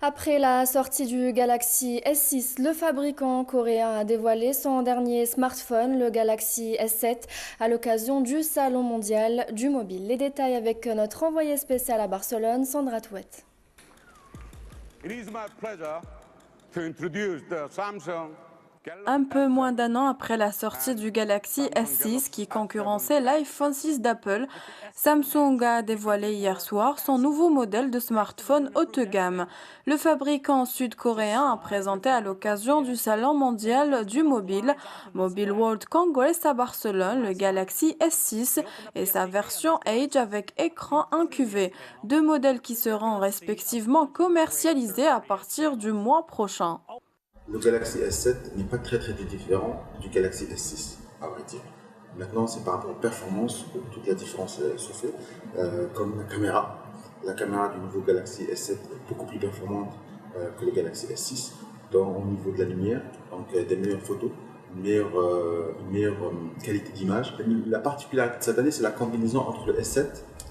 Après la sortie du Galaxy S6, le fabricant coréen a dévoilé son dernier smartphone, le Galaxy S7, à l'occasion du Salon mondial du mobile. Les détails avec notre envoyé spécial à Barcelone, Sandra Touet. It is my pleasure to introduce the Samsung Un peu moins d'un an après la sortie du Galaxy S6 qui concurrençait l'iPhone 6 d'Apple, Samsung a dévoilé hier soir son nouveau modèle de smartphone haut de gamme. Le fabricant sud-coréen a présenté à l'occasion du Salon mondial du mobile, Mobile World Congress à Barcelone, le Galaxy S6 et sa version Edge avec écran incurvé, deux modèles qui seront respectivement commercialisés à partir du mois prochain. Le Galaxy S7 n'est pas très différent du Galaxy S6, à vrai dire. Maintenant, c'est par rapport aux performances où toute la différence se fait, comme la caméra. La caméra du nouveau Galaxy S7 est beaucoup plus performante que le Galaxy S6 au niveau de la lumière, donc des meilleures photos, une meilleure qualité d'image. La particularité de cette année, c'est la combinaison entre le S7,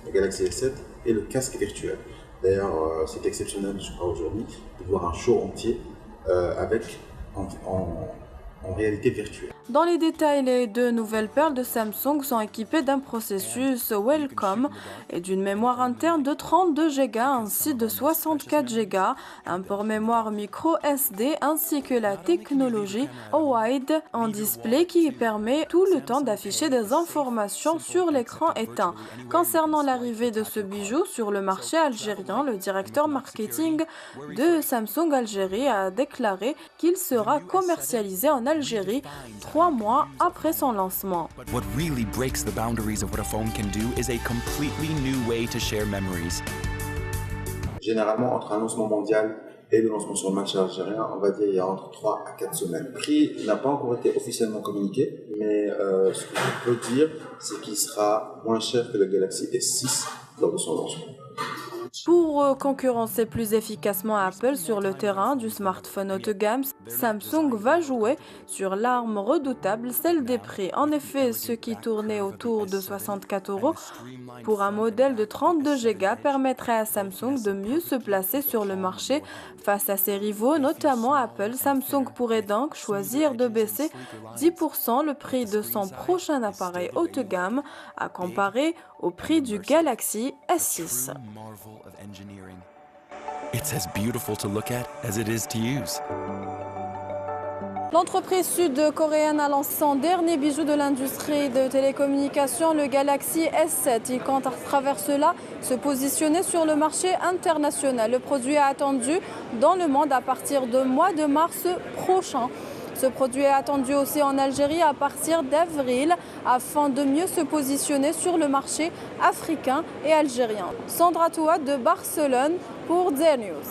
le Galaxy S7 et le casque virtuel. D'ailleurs, c'est exceptionnel, je crois, aujourd'hui, de voir un show entier avec en réalité virtuelle. Dans les détails, les deux nouvelles perles de Samsung sont équipées d'un processus Wellcome et d'une mémoire interne de 32 Go ainsi de 64 Go, un port mémoire micro SD ainsi que la technologie OLED en display qui permet tout le temps d'afficher des informations sur l'écran éteint. Concernant l'arrivée de ce bijou sur le marché algérien, le directeur marketing de Samsung Algérie a déclaré qu'il sera commercialisé en Algérie 3 mois après son lancement. What really breaks the boundaries of what a phone can do is a completely new way to share memories. Généralement, entre un lancement mondial et le lancement sur le marché algérien, on va dire il y a entre 3 à 4 semaines. Le prix n'a pas encore été officiellement communiqué, mais ce que je peux dire, c'est qu'il sera moins cher que le Galaxy S6 lors de son lancement. Pour concurrencer plus efficacement Apple sur le terrain du smartphone haut de gamme, Samsung va jouer sur l'arme redoutable, celle des prix. En effet, ce qui tournait autour de 64 € pour un modèle de 32 Go permettrait à Samsung de mieux se placer sur le marché face à ses rivaux, notamment Apple. Samsung pourrait donc choisir de baisser 10% le prix de son prochain appareil haut de gamme à comparer au prix du Galaxy S6. It's as beautiful to look at as it is to use. L'entreprise sud-coréenne a lancé son dernier bijou de l'industrie de télécommunications, le Galaxy S7. Il compte à travers cela se positionner sur le marché international. Le produit est attendu dans le monde à partir du mois de mars prochain. Ce produit est attendu aussi en Algérie à partir d'avril afin de mieux se positionner sur le marché africain et algérien. Sandra Touat de Barcelone pour DER News.